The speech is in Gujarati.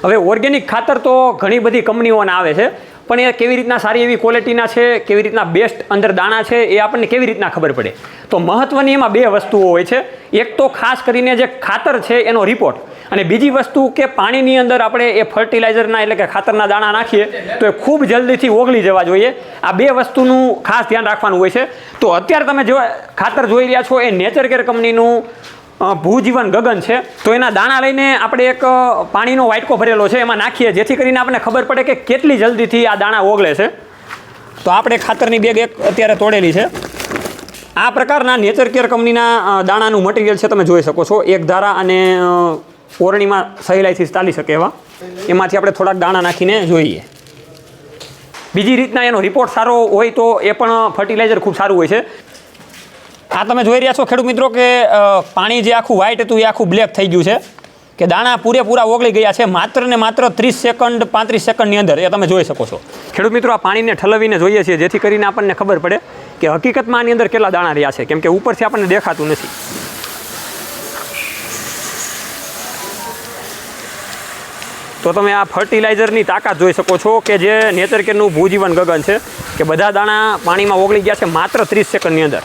હવે ઓર્ગેનિક ખાતર તો ઘણી બધી કંપનીઓના આવે છે, પણ એ કેવી રીતના સારી એવી ક્વોલિટીના છે, કેવી રીતના બેસ્ટ અંદર દાણા છે, એ આપણને કેવી રીતના ખબર પડે? તો મહત્ત્વની એમાં બે વસ્તુઓ હોય છે. એક તો ખાસ કરીને જે ખાતર છે એનો રિપોર્ટ, અને બીજી વસ્તુ કે પાણીની અંદર આપણે એ ફર્ટિલાઇઝરના એટલે કે ખાતરના દાણા નાખીએ તો એ ખૂબ જલ્દીથી ઓગળી જવા જોઈએ. આ બે વસ્તુનું ખાસ ધ્યાન રાખવાનું હોય છે. તો અત્યારે તમે જો ખાતર જોઈ રહ્યા છો એ નેચરકેર કંપનીનું ભૂજીવન ગગન છે. તો એના દાણા લઈને આપણે એક પાણીનો વાટકો ભરેલો છે એમાં નાખીએ, જેથી કરીને આપણને ખબર પડે કે કેટલી જલ્દીથી આ દાણા ઓગળે છે. તો આપણે ખાતરની બેગ એક અત્યારે તોડેલી છે. આ પ્રકારના નેચરકેર કંપનીના દાણાનું મટીરિયલ છે, તમે જોઈ શકો છો. એક ધારા અને ઓરણીમાં સહેલાઈથી ચાલી શકે એવા એમાંથી આપણે થોડાક દાણા નાખીને જોઈએ. બીજી રીતના એનો રિપોર્ટ સારો હોય તો એ પણ ફર્ટિલાઇઝર ખૂબ સારું હોય છે. આ તમે જોઈ રહ્યા છો ખેડૂત મિત્રો કે પાણી જે આખું વ્હાઇટ હતું એ આખું બ્લેક થઈ ગયું છે, કે દાણા પૂરેપૂરા ઓગળી ગયા છે માત્ર ને માત્ર 30 સેકન્ડ 35 સેકન્ડની અંદર. એ તમે જોઈ શકો છો. ખેડૂત મિત્રો, આ પાણીને ઠલવીને જોઈએ છીએ જેથી કરીને આપણને ખબર પડે કે હકીકતમાં આની અંદર કેટલા દાણા રહ્યા છે, કેમ કે ઉપરથી આપણને દેખાતું નથી. તો તમે આ ફર્ટિલાઇઝરની તાકાત જોઈ શકો છો કે જે નેચરકેરનું ભૂજીવન ગગન છે, કે બધા દાણા પાણીમાં ઓગળી ગયા છે માત્ર 30 સેકન્ડની અંદર.